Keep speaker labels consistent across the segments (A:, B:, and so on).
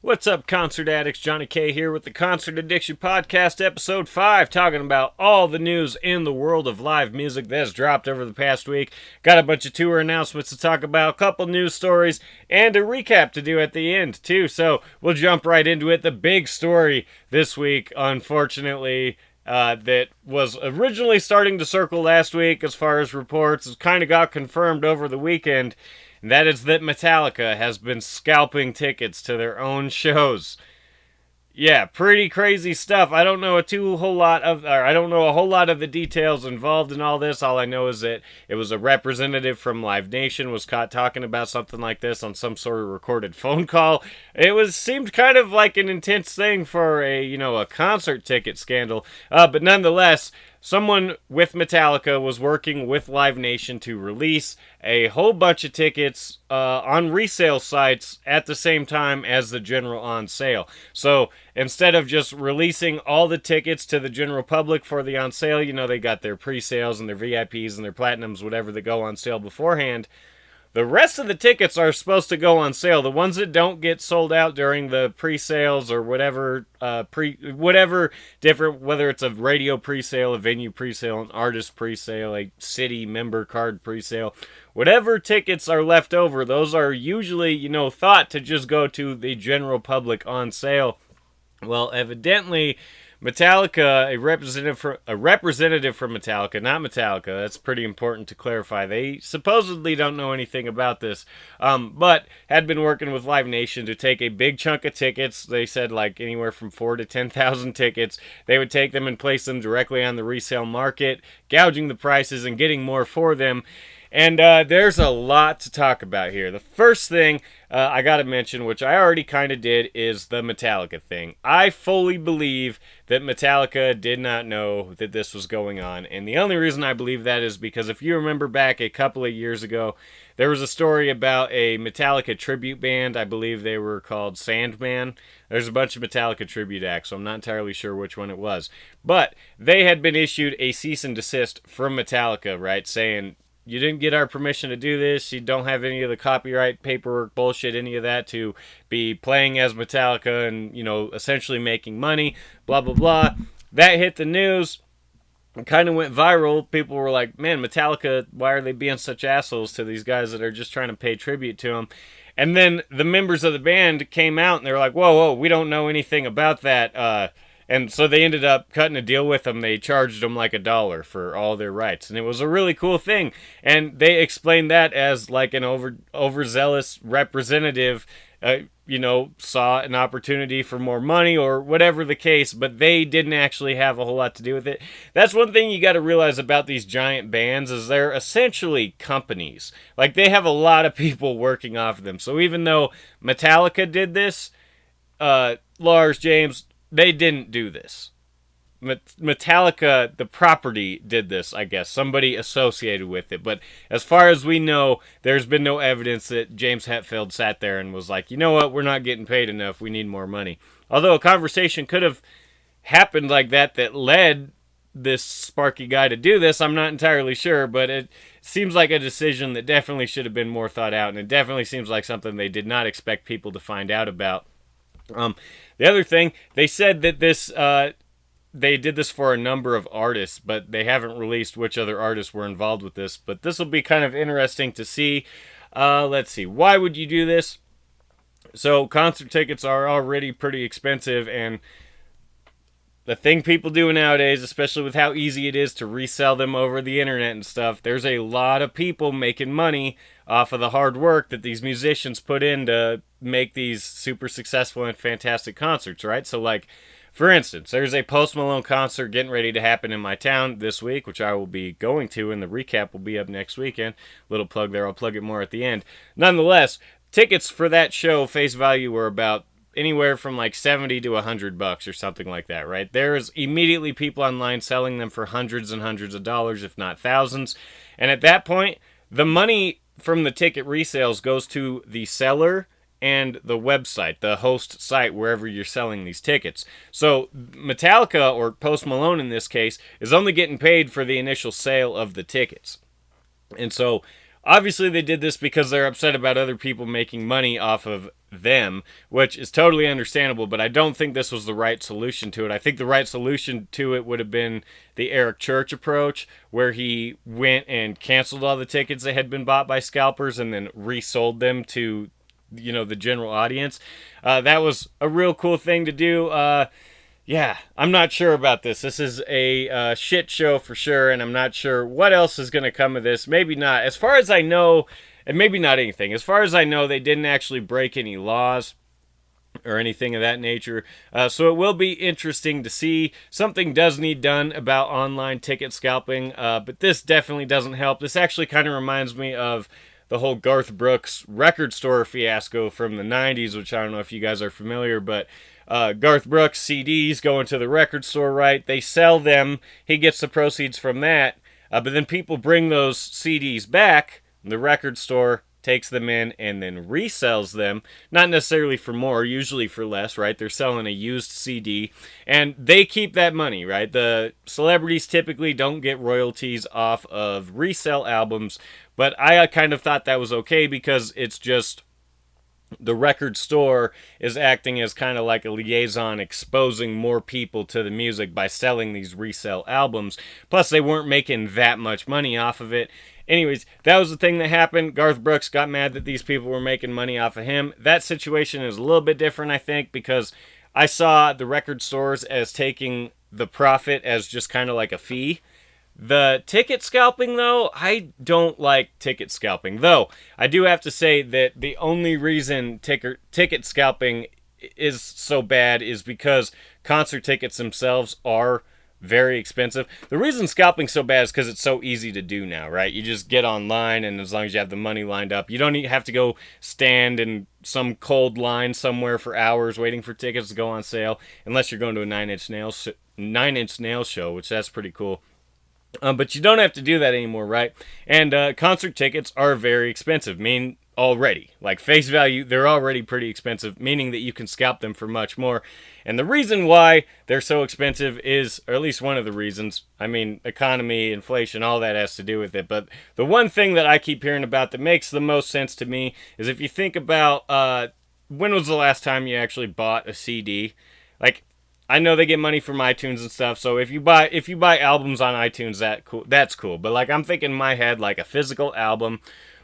A: What's up, concert addicts? Johnny K here with the Concert Addiction Podcast, episode 5, talking about all the news in the world of live music that has dropped over the past week. Got a bunch of tour announcements to talk about, a couple news stories, and a recap to do at the end, too. So we'll jump right into it. The big story this week, unfortunately, that was originally starting to circle last week as far as reports, it kind of got confirmed over the weekend. And that is that Metallica has been scalping tickets to their own shows. Yeah, pretty crazy stuff. I don't know a whole lot of the details involved in all this. All I know is that it was a representative from Live Nation was caught talking about something like this on some sort of recorded phone call. Seemed kind of like an intense thing for a concert ticket scandal. But nonetheless, someone with Metallica was working with Live Nation to release a whole bunch of tickets on resale sites at the same time as the general on sale. So instead of just releasing all the tickets to the general public for the on sale, they got their pre-sales and their VIPs and their platinums, whatever that go on sale beforehand. The rest of the tickets are supposed to go on sale. The ones that don't get sold out during the pre-sales or whatever different, whether it's a radio pre-sale, a venue pre-sale, an artist pre-sale, a city member card pre-sale, whatever tickets are left over, those are usually, thought to just go to the general public on sale. Well, evidently, Metallica, a representative from Metallica, not Metallica, that's pretty important to clarify. They supposedly don't know anything about this, but had been working with Live Nation to take a big chunk of tickets. They said like anywhere from 4,000 to 10,000 tickets. They would take them and place them directly on the resale market, gouging the prices and getting more for them. And there's a lot to talk about here. The first thing I got to mention, which I already kind of did, is the Metallica thing. I fully believe that Metallica did not know that this was going on. And the only reason I believe that is because if you remember back a couple of years ago, there was a story about a Metallica tribute band. I believe they were called Sandman. There's a bunch of Metallica tribute acts, so I'm not entirely sure which one it was. But they had been issued a cease and desist from Metallica, right, saying, you didn't get our permission to do this. You don't have any of the copyright paperwork bullshit, any of that to be playing as Metallica and, essentially making money, blah, blah, blah. That hit the news and kind of went viral. People were like, man, Metallica, why are they being such assholes to these guys that are just trying to pay tribute to them? And then the members of the band came out and they were like, whoa, we don't know anything about that. And so they ended up cutting a deal with them. They charged them like $1 for all their rights. And it was a really cool thing. And they explained that as like an overzealous representative, saw an opportunity for more money or whatever the case. But they didn't actually have a whole lot to do with it. That's one thing you got to realize about these giant bands is they're essentially companies. Like they have a lot of people working off of them. So even though Metallica did this, Lars, James, they didn't do this. Metallica, the property, did this, I guess. Somebody associated with it. But as far as we know, there's been no evidence that James Hetfield sat there and was like, you know what, we're not getting paid enough. We need more money. Although a conversation could have happened like that led this Sparky guy to do this, I'm not entirely sure. But it seems like a decision that definitely should have been more thought out. And it definitely seems like something they did not expect people to find out about. The other thing, they said that they did this for a number of artists, but they haven't released which other artists were involved with this. But this will be kind of interesting to see. Let's see. Why would you do this? So concert tickets are already pretty expensive, and the thing people do nowadays, especially with how easy it is to resell them over the internet and stuff, there's a lot of people making money off of the hard work that these musicians put in to make these super successful and fantastic concerts, right? So, like, for instance, there's a Post Malone concert getting ready to happen in my town this week, which I will be going to, and the recap will be up next weekend. Little plug there. I'll plug it more at the end. Nonetheless, tickets for that show, face value, were about anywhere from like $70 to $100 or something like that, right? There's immediately people online selling them for hundreds and hundreds of dollars, if not thousands. And at that point, the money from the ticket resales goes to the seller and the website, the host site, wherever you're selling these tickets. So Metallica, or Post Malone in this case, is only getting paid for the initial sale of the tickets. And so obviously they did this because they're upset about other people making money off of them, which is totally understandable, but I don't think this was the right solution to it. I think the right solution to it would have been the Eric Church approach, where he went and canceled all the tickets that had been bought by scalpers and then resold them to, the general audience. That was a real cool thing to do. Yeah, I'm not sure about this. This is a shit show for sure, and I'm not sure what else is going to come of this. Maybe not. As far as I know, and maybe not anything. As far as I know, they didn't actually break any laws or anything of that nature. So it will be interesting to see. Something does need done about online ticket scalping, but this definitely doesn't help. This actually kind of reminds me of the whole Garth Brooks record store fiasco from the 90s, which I don't know if you guys are familiar, but Garth Brooks CDs go into the record store, right? They sell them. He gets the proceeds from that. But then people bring those CDs back. The record store takes them in and then resells them. Not necessarily for more, usually for less, right? They're selling a used CD. And they keep that money, right? The celebrities typically don't get royalties off of resale albums. But I kind of thought that was okay because it's just the record store is acting as kind of like a liaison, exposing more people to the music by selling these resale albums. Plus, they weren't making that much money off of it. Anyways, that was the thing that happened. Garth Brooks got mad that these people were making money off of him. That situation is a little bit different, I think, because I saw the record stores as taking the profit as just kind of like a fee. The ticket scalping, though, I don't like ticket scalping. Though, I do have to say that the only reason ticket scalping is so bad is because concert tickets themselves are very expensive. The reason scalping's so bad is because it's so easy to do now, right? You just get online, and as long as you have the money lined up, you don't even have to go stand in some cold line somewhere for hours waiting for tickets to go on sale, unless you're going to a Nine Inch Nails show, which that's pretty cool. But you don't have to do that anymore, right? And concert tickets are very expensive, already. Like, face value, they're already pretty expensive, meaning that you can scalp them for much more. And the reason why they're so expensive is, or at least one of the reasons, economy, inflation, all that has to do with it. But the one thing that I keep hearing about that makes the most sense to me is if you think about when was the last time you actually bought a CD? Like, I know they get money from iTunes and stuff, so if you buy albums on iTunes, that's cool. But like, I'm thinking in my head, like a physical album,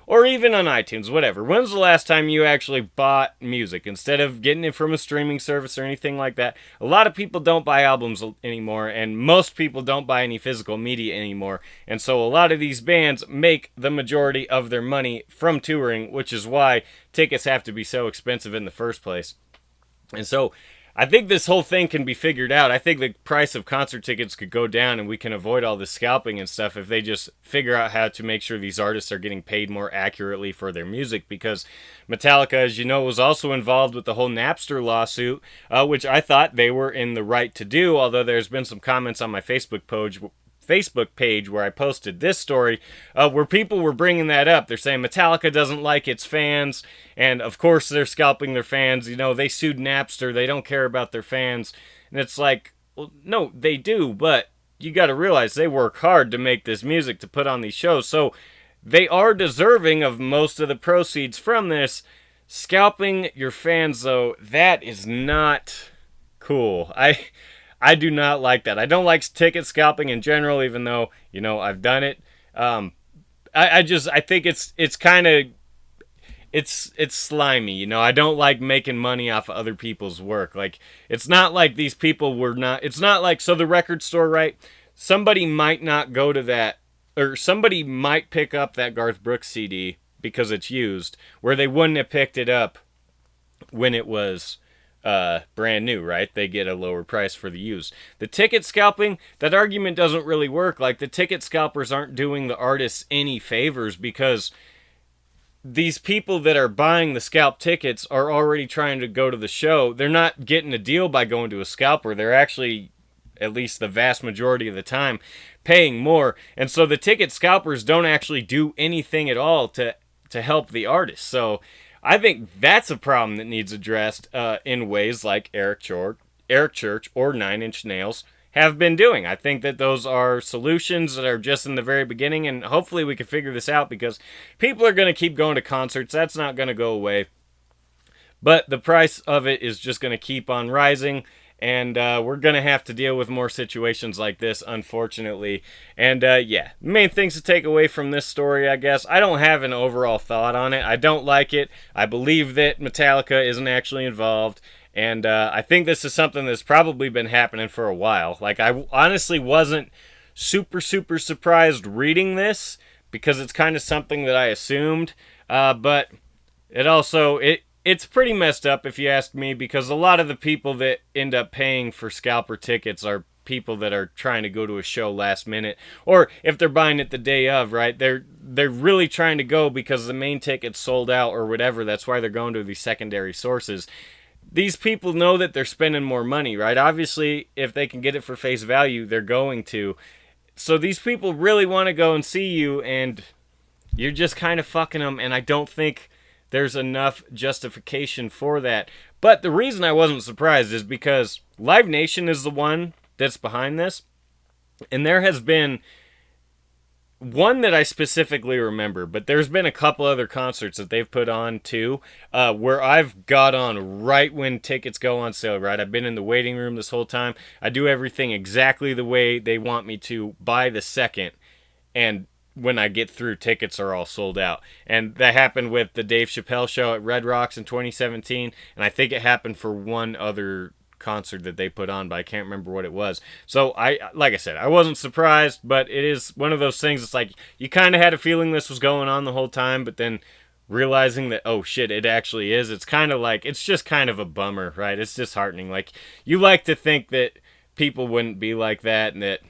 A: or even on iTunes, whatever. When's the last time you actually bought music instead of getting it from a streaming service or anything like that? A lot of people don't buy albums anymore, and most people don't buy any physical media anymore. And so a lot of these bands make the majority of their money from touring, which is why tickets have to be so expensive in the first place. And so I think this whole thing can be figured out. I think the price of concert tickets could go down and we can avoid all this scalping and stuff if they just figure out how to make sure these artists are getting paid more accurately for their music, because Metallica, as you know, was also involved with the whole Napster lawsuit, which I thought they were in the right to do, although there's been some comments on my Facebook page where I posted this story where people were bringing that up. They're saying Metallica doesn't like its fans, and of course they're scalping their fans. They sued Napster. They don't care about their fans. And it's like, well, no, they do, but you got to realize they work hard to make this music, to put on these shows. So they are deserving of most of the proceeds from this. Scalping your fans, though, that is not cool. I do not like that. I don't like ticket scalping in general, even though, I've done it. I think it's kind of, it's slimy, I don't like making money off of other people's work. Like, it's not like these people were not, it's not like, so the record store, right? Somebody might not go to that, or somebody might pick up that Garth Brooks CD because it's used, where they wouldn't have picked it up when it was brand new, right? They get a lower price for the used. The ticket scalping, that argument doesn't really work. Like, the ticket scalpers aren't doing the artists any favors, because these people that are buying the scalp tickets are already trying to go to the show. They're not getting a deal by going to a scalper. They're actually, at least the vast majority of the time, paying more. And so the ticket scalpers don't actually do anything at all to help the artist. So I think that's a problem that needs addressed in ways like Eric Church or Nine Inch Nails have been doing. I think that those are solutions that are just in the very beginning, and hopefully we can figure this out, because people are going to keep going to concerts. That's not going to go away. but the price of it is just going to keep on rising. And we're going to have to deal with more situations like this, unfortunately. And yeah, main things to take away from this story, I guess. I don't have an overall thought on it. I don't like it. I believe that Metallica isn't actually involved. And I think this is something that's probably been happening for a while. Like, I honestly wasn't super, super surprised reading this because it's kind of something that I assumed. But it's pretty messed up if you ask me, because a lot of the people that end up paying for scalper tickets are people that are trying to go to a show last minute, or if they're buying it the day of, right? They're really trying to go because the main ticket's sold out or whatever. That's why they're going to these secondary sources. These people know that they're spending more money, right? Obviously, if they can get it for face value, they're going to. So these people really want to go and see you, and you're just kind of fucking them, and I don't think there's enough justification for that. But the reason I wasn't surprised is because Live Nation is the one that's behind this. And there has been one that I specifically remember, but there's been a couple other concerts that they've put on too, where I've got on right when tickets go on sale, right? I've been in the waiting room this whole time. I do everything exactly the way they want me to by the second. And when I get through, tickets are all sold out. And that happened with the Dave Chappelle show at Red Rocks in 2017. And I think it happened for one other concert that they put on, but I can't remember what it was. So like I said, I wasn't surprised, but it is one of those things. It's like you kind of had a feeling this was going on the whole time, but then realizing that, oh shit, it actually is. It's kind of like, it's just kind of a bummer, right? It's disheartening. Like, you like to think that people wouldn't be like that and that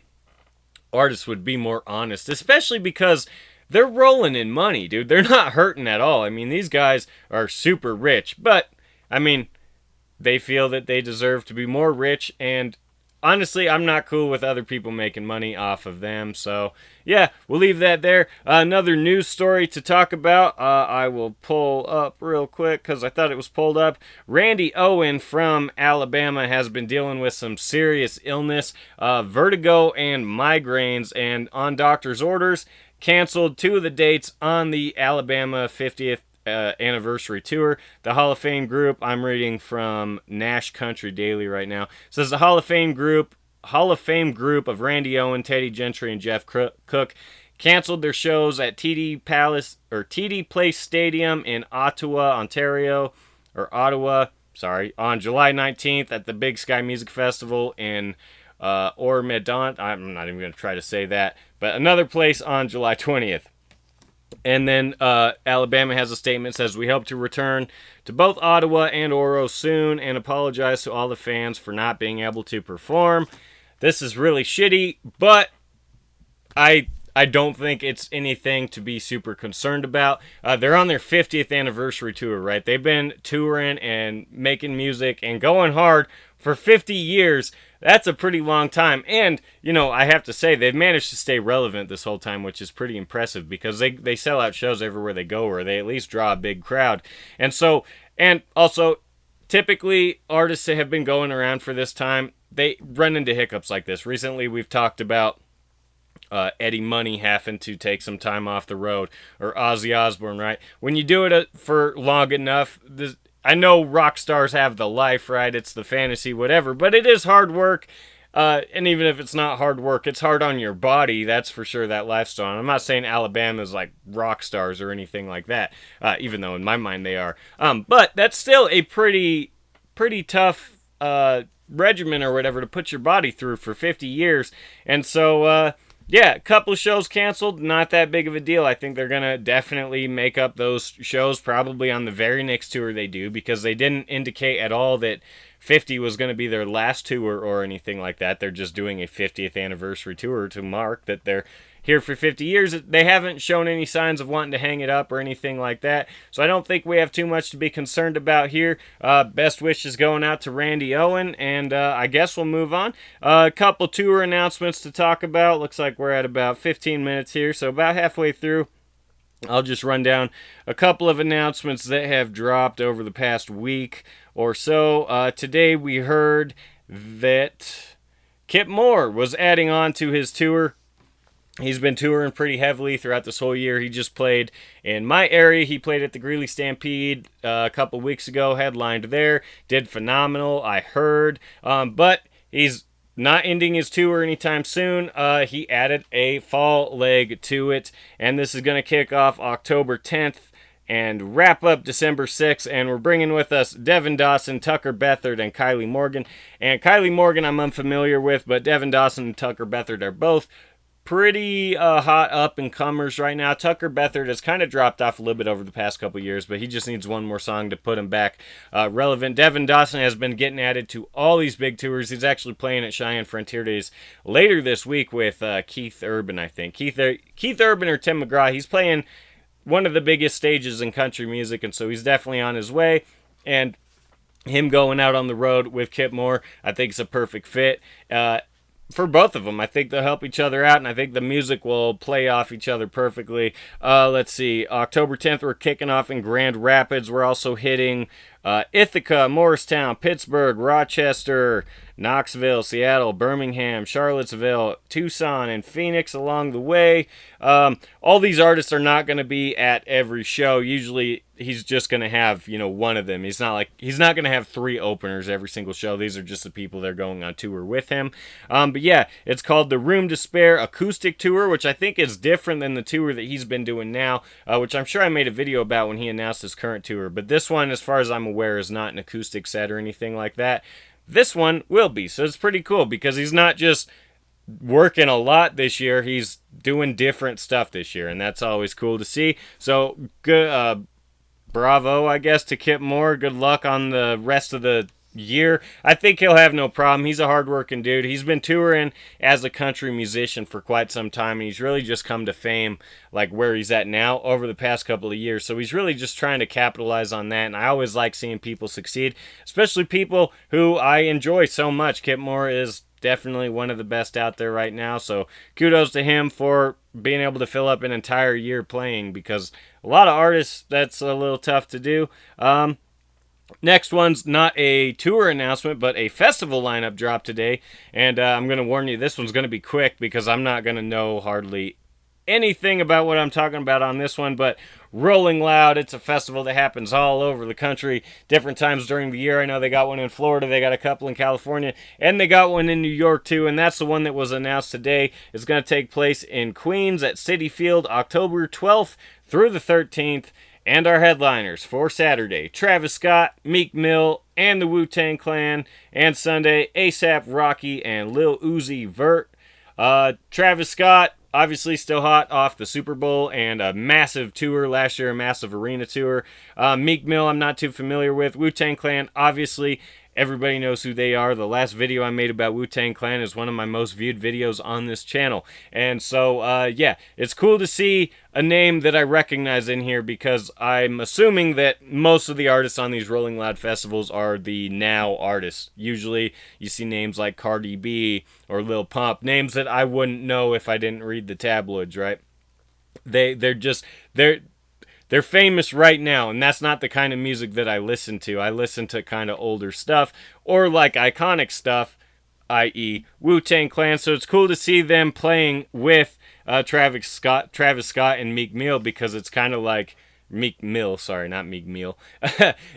A: artists would be more honest, especially because they're rolling in money, dude. They're not hurting at all. I mean, these guys are super rich, but I mean, they feel that they deserve to be more rich, and honestly, I'm not cool with other people making money off of them. So yeah, we'll leave that there. Another news story to talk about. I will pull up real quick because I thought it was pulled up. Randy Owen from Alabama has been dealing with some serious illness, vertigo and migraines, and on doctor's orders, canceled 2 of the dates on the Alabama 50th anniversary tour. The Hall of Fame group, I'm reading from Nash Country Daily right now, says the Hall of Fame group of Randy Owen, Teddy Gentry, and Jeff Cook canceled their shows at TD Place Stadium in Ottawa, on July 19th at the Big Sky Music Festival in Ormedont. I'm not even going to try to say that, but another place on July 20th. And then Alabama has a statement that says, we hope to return to both Ottawa and Oro soon and apologize to all the fans for not being able to perform. This is really shitty, but I don't think it's anything to be super concerned about. They're on their 50th anniversary tour, right? They've been touring and making music and going hard for 50 years. That's a pretty long time. And, you know, I have to say, they've managed to stay relevant this whole time, which is pretty impressive because they sell out shows everywhere they go, or they at least draw a big crowd. And also, typically, artists that have been going around for this time, they run into hiccups like this. Recently, we've talked about Eddie Money having to take some time off the road, or Ozzy Osbourne, right? When you do it for long enough, I know rock stars have the life, right? It's the fantasy, whatever, but it is hard work. And even if it's not hard work, it's hard on your body. That's for sure, that lifestyle. And I'm not saying Alabama's like rock stars or anything like that, even though in my mind they are. But that's still a pretty tough regimen or whatever to put your body through for 50 years. And so, yeah, a couple of shows canceled, not that big of a deal. I think they're going to definitely make up those shows probably on the very next tour they do, because they didn't indicate at all that 50 was going to be their last tour or anything like that. They're just doing a 50th anniversary tour to mark that they're here for 50 years. They haven't shown any signs of wanting to hang it up or anything like that. So I don't think we have too much to be concerned about here. Best wishes going out to Randy Owen, and I guess we'll move on. A couple tour announcements to talk about. Looks like we're at about 15 minutes here, so about halfway through. I'll just run down a couple of announcements that have dropped over the past week or so. Today we heard that Kip Moore was adding on to his tour. He's been touring pretty heavily throughout this whole year. He just played in my area. He played at the Greeley Stampede a couple weeks ago, headlined there. Did phenomenal, I heard. But he's not ending his tour anytime soon. He added a fall leg to it, and this is going to kick off October 10th and wrap up December 6th. And we're bringing with us Devin Dawson, Tucker Bethard, and Kylie Morgan. And Kylie Morgan I'm unfamiliar with, but Devin Dawson and Tucker Bethard are both pretty hot up-and-comers right now. Tucker Bethard has kind of dropped off a little bit over the past couple years, but he just needs one more song to put him back relevant. Devin Dawson has been getting added to all these big tours. He's actually playing at Cheyenne Frontier Days later this week with Keith Urban, I think. Keith Urban or Tim McGraw. He's playing one of the biggest stages in country music, and so he's definitely on his way. And him going out on the road with Kip Moore, I think is a perfect fit. For both of them, I think they'll help each other out, and I think the music will play off each other perfectly. Let's see, October 10th, we're kicking off in Grand Rapids. We're also hitting Ithaca, Morristown, Pittsburgh, Rochester, Knoxville, Seattle, Birmingham, Charlottesville, Tucson, and Phoenix along the way. All these artists are not going to be at every show. Usually he's just going to have, one of them. He's not going to have 3 openers every single show. These are just the people that are going on tour with him. But yeah, it's called the Room to Spare Acoustic Tour, which I think is different than the tour that he's been doing now, which I'm sure I made a video about when he announced his current tour. But this one, as far as I'm aware, is not an acoustic set or anything like that. This one will be, so it's pretty cool because he's not just working a lot this year, he's doing different stuff this year, and that's always cool to see. So good, bravo, I guess, to Kip Moore. Good luck on the rest of the year. I think he'll have no problem. He's a hardworking dude. He's been touring as a country musician for quite some time, and he's really just come to fame like where he's at now over the past couple of years. So he's really just trying to capitalize on that, and I always like seeing people succeed, especially people who I enjoy so much. Kip Moore is definitely one of the best out there right now, so kudos to him for being able to fill up an entire year playing, because a lot of artists, that's a little tough to do. Next one's not a tour announcement, but a festival lineup dropped today, and I'm going to warn you, this one's going to be quick because I'm not going to know hardly anything about what I'm talking about on this one, but Rolling Loud, it's a festival that happens all over the country, different times during the year. I know they got one in Florida, they got a couple in California, and they got one in New York too, and that's the one that was announced today. It's going to take place in Queens at Citi Field, October 12th through the 13th. And our headliners for Saturday, Travis Scott, Meek Mill, and the Wu-Tang Clan. And Sunday, A$AP Rocky and Lil Uzi Vert. Travis Scott, obviously still hot off the Super Bowl and a massive tour last year, a massive arena tour. Meek Mill, I'm not too familiar with. Wu-Tang Clan, obviously, everybody knows who they are. The last video I made about Wu-Tang Clan is one of my most viewed videos on this channel. And so, yeah, it's cool to see a name that I recognize in here, because I'm assuming that most of the artists on these Rolling Loud festivals are the now artists. Usually you see names like Cardi B or Lil Pump, names that I wouldn't know if I didn't read the tabloids, right? They're famous right now, and that's not the kind of music that I listen to. I listen to kind of older stuff, or like iconic stuff, i.e. Wu-Tang Clan. So it's cool to see them playing with Travis Scott and Meek Mill, because it's kind of like Meek Mill, sorry, not Meek Mill.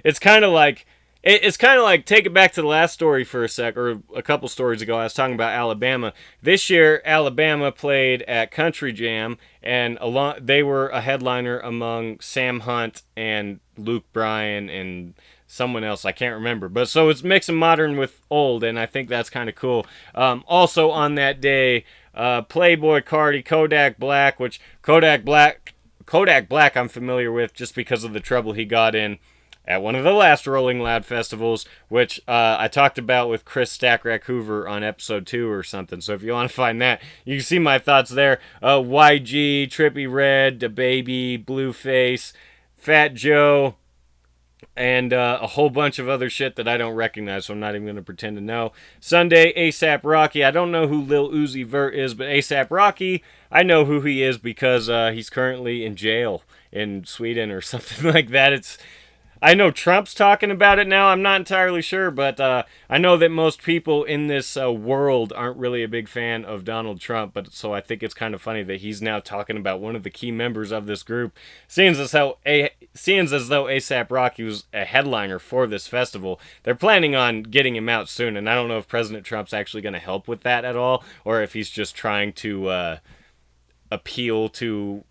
A: It's kind of like take it back to the last story for a sec, or a couple stories ago. I was talking about Alabama. This year, Alabama played at Country Jam, and they were a headliner among Sam Hunt and Luke Bryan and someone else, I can't remember. But so it's mixing modern with old, and I think that's kind of cool. Also on that day, Playboy Carti, Kodak Black, which Kodak Black I'm familiar with just because of the trouble he got in at one of the last Rolling Loud festivals, which I talked about with Chris Stackrack Hoover on episode 2 or something. So if you want to find that, you can see my thoughts there. YG, Trippie Redd, DaBaby, Blueface, Fat Joe, and a whole bunch of other shit that I don't recognize, so I'm not even going to pretend to know. Sunday, A$AP Rocky. I don't know who Lil Uzi Vert is, but A$AP Rocky, I know who he is because he's currently in jail in Sweden or something like that. I know Trump's talking about it now. I'm not entirely sure, but I know that most people in this world aren't really a big fan of Donald Trump. But so I think it's kind of funny that he's now talking about one of the key members of this group, seeing as though ASAP Rocky was a headliner for this festival. They're planning on getting him out soon, and I don't know if President Trump's actually going to help with that at all, or if he's just trying to appeal to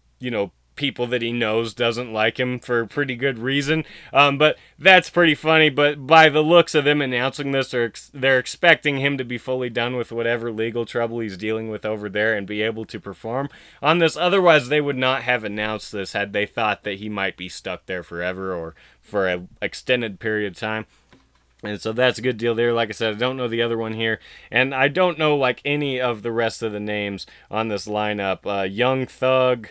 A: people that he knows doesn't like him for a pretty good reason. But that's pretty funny. But by the looks of them announcing this, they're expecting him to be fully done with whatever legal trouble he's dealing with over there and be able to perform on this. Otherwise, they would not have announced this had they thought that he might be stuck there forever or for an extended period of time. And so that's a good deal there. Like I said, I don't know the other one here. And I don't know like any of the rest of the names on this lineup. Young Thug,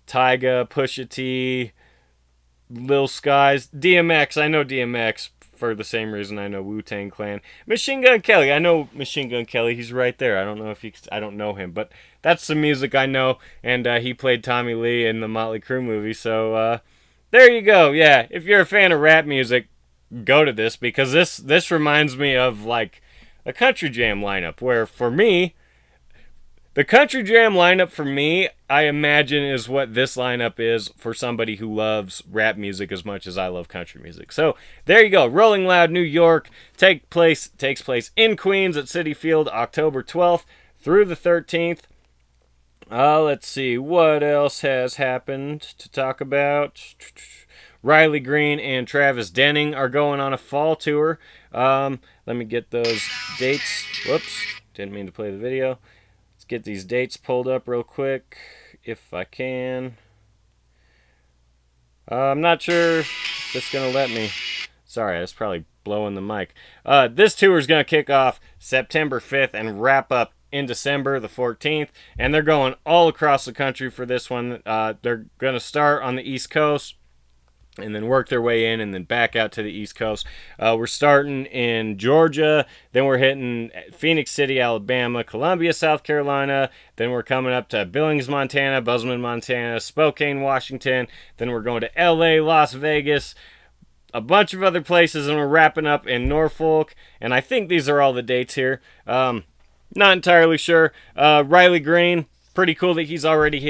A: Tyga, Pusha T, Lil Skies, DMX. I know DMX for the same reason I know Wu-Tang Clan. Machine Gun Kelly. I know Machine Gun Kelly. He's right there. I don't know if I don't know him, but that's some music I know. And he played Tommy Lee in the Motley Crue movie. So there you go. Yeah, if you're a fan of rap music, go to this, because this reminds me of like a country jam lineup, where for me, the country jam lineup for me, I imagine, is what this lineup is for somebody who loves rap music as much as I love country music. So there you go. Rolling Loud New York takes place in Queens at Citi Field, October 12th through the 13th. Let's see what else has happened to talk about. Riley Green and Travis Denning are going on a fall tour. Let me get those dates. Whoops, didn't mean to play the video. Let's get these dates pulled up real quick, if I can. I'm not sure if it's going to let me. Sorry, I was probably blowing the mic. This tour is going to kick off September 5th and wrap up in December the 14th. And they're going all across the country for this one. They're going to start on the East Coast and then work their way in and then back out to the East Coast. We're starting in Georgia, then we're hitting Phoenix City, Alabama, Columbia, South Carolina, then we're coming up to Billings, Montana, Bozeman, Montana, Spokane, Washington, then we're going to LA, Las Vegas, a bunch of other places, and we're wrapping up in Norfolk, and I think these are all the dates here. Not entirely sure. Riley Green, pretty cool that he's already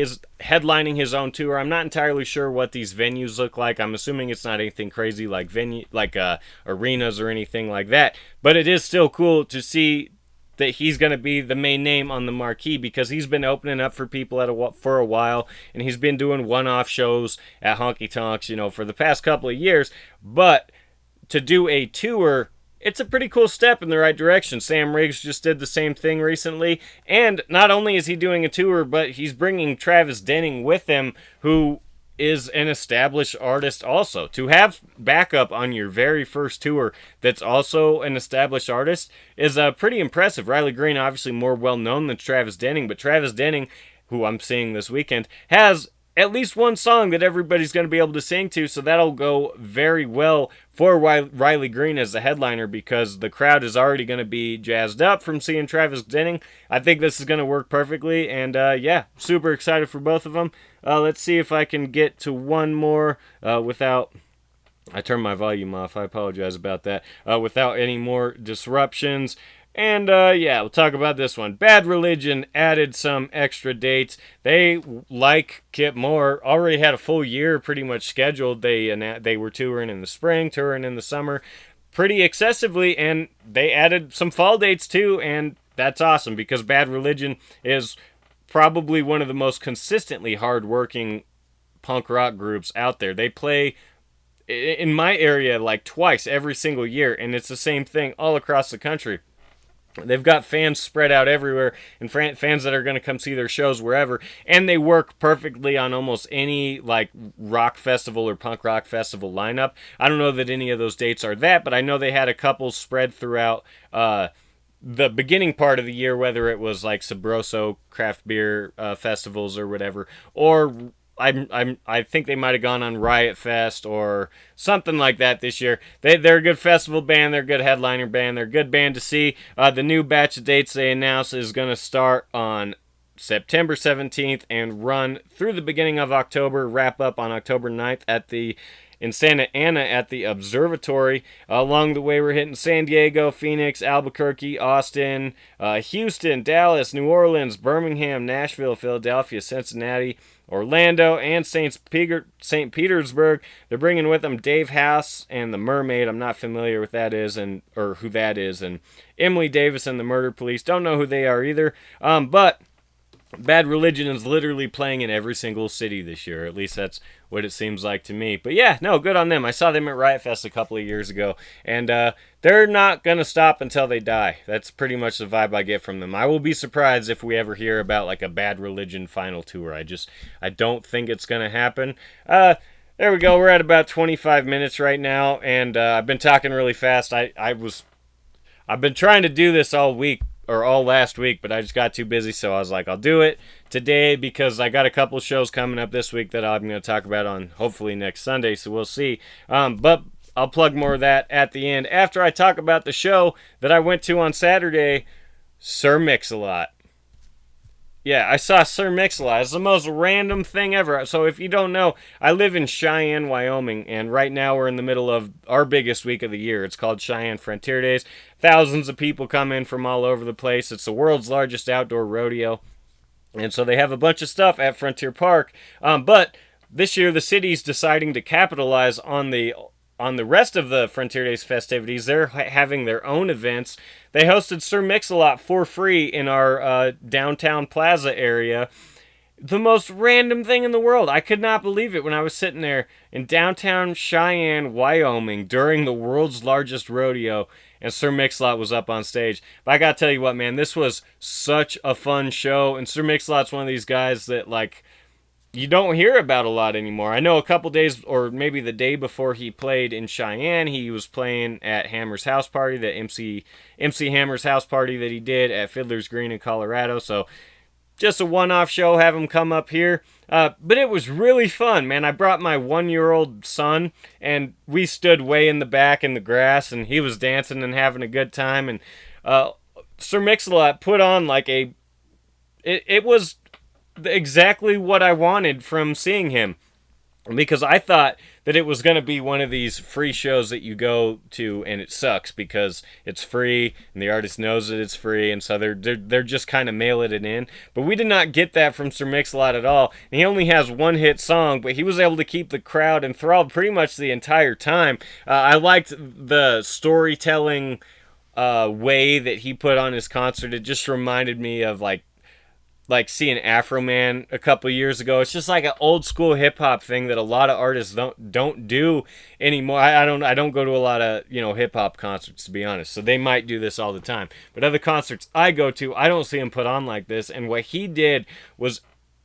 A: headlining his own tour. I'm not entirely sure what these venues look like. I'm assuming it's not anything crazy like arenas or anything like that. But it is still cool to see that he's going to be the main name on the marquee, because he's been opening up for people for a while, and he's been doing one-off shows at honky tonks, for the past couple of years. But to do a tour, it's a pretty cool step in the right direction. Sam Riggs just did the same thing recently. And not only is he doing a tour, but he's bringing Travis Denning with him, who is an established artist also. To have backup on your very first tour that's also an established artist is pretty impressive. Riley Green, obviously more well-known than Travis Denning, but Travis Denning, who I'm seeing this weekend, has at least one song that everybody's going to be able to sing to, so that'll go very well for Riley Green as the headliner, because the crowd is already going to be jazzed up from seeing Travis Denning. I think this is going to work perfectly, and yeah, super excited for both of them. Let's see if I can get to one more without... I turned my volume off, I apologize about that. Without any more disruptions. And, yeah, we'll talk about this one. Bad Religion added some extra dates. They, like Kip Moore, already had a full year pretty much scheduled. They were touring in the spring, touring in the summer pretty excessively, and they added some fall dates too, and that's awesome, because Bad Religion is probably one of the most consistently hard-working punk rock groups out there. They play in my area like twice every single year, and it's the same thing all across the country. They've got fans spread out everywhere, and fans that are going to come see their shows wherever, and they work perfectly on almost any like rock festival or punk rock festival lineup. I don't know that any of those dates are that, but I know they had a couple spread throughout the beginning part of the year, whether it was like Sabroso craft beer festivals or whatever, or I think they might have gone on Riot Fest or something like that this year. They're a good festival band. They're a good headliner band. They're a good band to see. The new batch of dates they announced is going to start on September 17th and run through the beginning of October, wrap up on October 9th at the in Santa Ana at the observatory. Along the way, we're hitting San Diego, Phoenix, Albuquerque, Austin, Houston, Dallas, New Orleans, Birmingham, Nashville, Philadelphia, Cincinnati, Orlando, and St. Petersburg. They're bringing with them Dave House and the Mermaid. I'm not familiar with that is or who that is, and Emily Davis and the Murder Police. Don't know who they are either. But Bad Religion is literally playing in every single city this year. At least that's what it seems like to me. But yeah, no, good on them. I saw them at Riot Fest a couple of years ago, and they're not going to stop until they die. That's pretty much the vibe I get from them. I will be surprised if we ever hear about like a Bad Religion final tour. I don't think it's going to happen. There we go. We're at about 25 minutes right now, and I've been talking really fast. I've been trying to do this all week, or all last week, but I just got too busy, so I was like, I'll do it today because I got a couple shows coming up this week that I'm going to talk about on hopefully next Sunday, so we'll see. But I'll plug more of that at the end after I talk about the show that I went to on Saturday, Sir Mix-a-Lot. Yeah, I saw Sir Mix-a-Lot. It's the most random thing ever. So if you don't know, I live in Cheyenne, Wyoming, and right now we're in the middle of our biggest week of the year. It's called Cheyenne Frontier Days. Thousands of people come in from all over the place. It's the world's largest outdoor rodeo. And so they have a bunch of stuff at Frontier Park. But this year the city's deciding to capitalize on the rest of the Frontier Days festivities. They're having their own events. They hosted Sir Mix-a-Lot for free in our downtown plaza area. The most random thing in the world. I could not believe it when I was sitting there in downtown Cheyenne, Wyoming, during the world's largest rodeo, and Sir Mix-a-Lot was up on stage. But I gotta tell you what, man, this was such a fun show, and Sir Mix-a-Lot's one of these guys that, like, you don't hear about a lot anymore. I know a couple days, or maybe the day before he played in Cheyenne, he was playing at Hammer's House Party, the MC Hammer's House Party that he did at Fiddler's Green in Colorado. So just a one-off show, have him come up here. But it was really fun, man. I brought my 1-year-old son, and we stood way in the back in the grass, and he was dancing and having a good time. And Sir Mix-a-Lot put on like it was exactly what I wanted from seeing him, because I thought that it was going to be one of these free shows that you go to and it sucks because it's free and the artist knows that it's free, and so they're just kind of mailing it in. But we did not get that from Sir Mix-a-Lot at all. And he only has one hit song, but he was able to keep the crowd enthralled pretty much the entire time. I liked the storytelling way that he put on his concert. It just reminded me of like seeing Afro Man a couple years ago. It's just like an old school hip hop thing that a lot of artists don't do anymore. I don't go to a lot of, hip hop concerts, to be honest. So they might do this all the time. But other concerts I go to, I don't see him put on like this. And what he did was,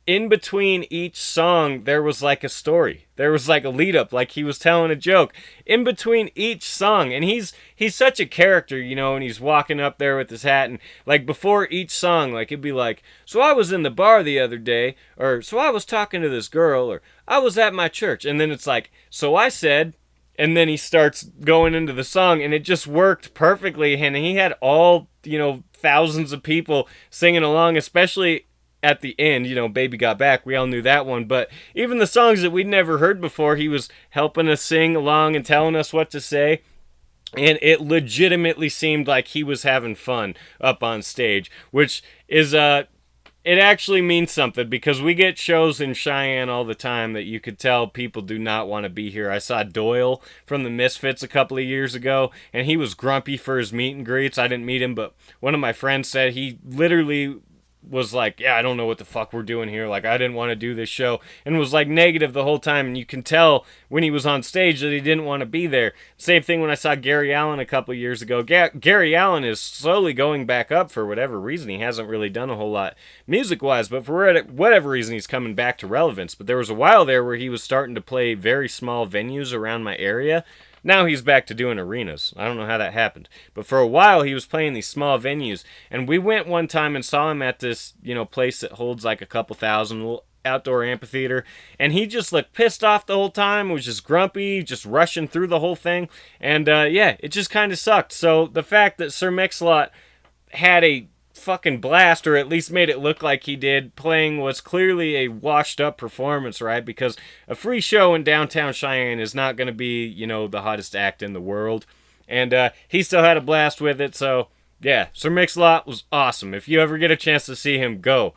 A: in between each song, there was like a story. There was like a lead up, like he was telling a joke in between each song. And he's such a character, and he's walking up there with his hat, and like before each song, like it'd be like, so I was in the bar the other day, or so I was talking to this girl, or I was at my church. And then it's like, so I said, and then he starts going into the song, and it just worked perfectly. And he had all, thousands of people singing along, especially at the end, Baby Got Back. We all knew that one. But even the songs that we'd never heard before, he was helping us sing along and telling us what to say. And it legitimately seemed like he was having fun up on stage, which is, it actually means something, because we get shows in Cheyenne all the time that you could tell people do not want to be here. I saw Doyle from the Misfits a couple of years ago, and he was grumpy for his meet and greets. I didn't meet him, but one of my friends said he literally was like, yeah, I don't know what the fuck we're doing here. Like, I didn't want to do this show, and was like negative the whole time. And you can tell when he was on stage that he didn't want to be there. Same thing when I saw Gary Allen a couple years ago. Gary Allen is slowly going back up for whatever reason. He hasn't really done a whole lot music-wise, but for whatever reason, he's coming back to relevance. But there was a while there where he was starting to play very small venues around my area. Now he's back to doing arenas. I don't know how that happened. But for a while, he was playing these small venues. And we went one time and saw him at this, place that holds like a couple thousand, little outdoor amphitheater. And he just looked pissed off the whole time, was just grumpy, just rushing through the whole thing. And, it just kind of sucked. So the fact that Sir Mix-a-Lot had a fucking blast, or at least made it look like he did, playing what's clearly a washed up performance, right? Because a free show in downtown Cheyenne is not going to be, the hottest act in the world. And he still had a blast with it, so yeah, Sir Mix-a-Lot was awesome. If you ever get a chance to see him, go.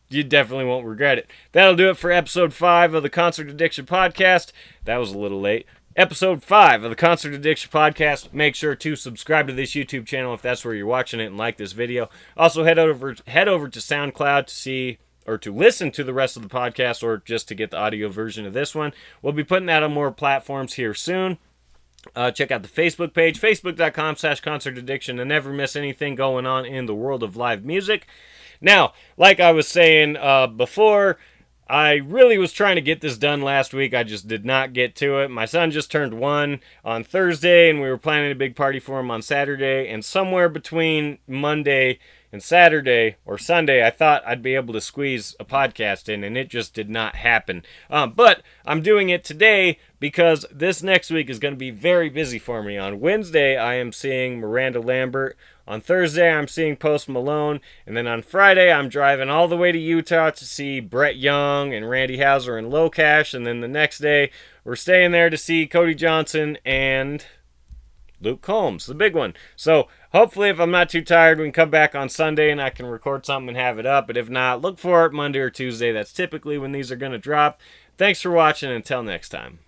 A: You definitely won't regret it. That'll do it for episode 5 of the Concert Addiction Podcast. That was a little late. Episode 5 of the Concert Addiction Podcast. Make sure to subscribe to this YouTube channel if that's where you're watching it and like this video. Also, head over to SoundCloud to see or to listen to the rest of the podcast, or just to get the audio version of this one. We'll be putting that on more platforms here soon. Check out the Facebook page, facebook.com/concertaddiction, to never miss anything going on in the world of live music. Now, like I was saying before, I really was trying to get this done last week. I just did not get to it. My son just turned 1 on Thursday, and we were planning a big party for him on Saturday. And somewhere between Monday and Saturday or Sunday, I thought I'd be able to squeeze a podcast in, and it just did not happen. But I'm doing it today because this next week is going to be very busy for me. On Wednesday, I am seeing Miranda Lambert. On Thursday, I'm seeing Post Malone. And then on Friday, I'm driving all the way to Utah to see Brett Young and Randy Houser and Low Cash. And then the next day, we're staying there to see Cody Johnson and Luke Combs, the big one. So hopefully, if I'm not too tired, we can come back on Sunday and I can record something and have it up. But if not, look for it Monday or Tuesday. That's typically when these are going to drop. Thanks for watching. Until next time.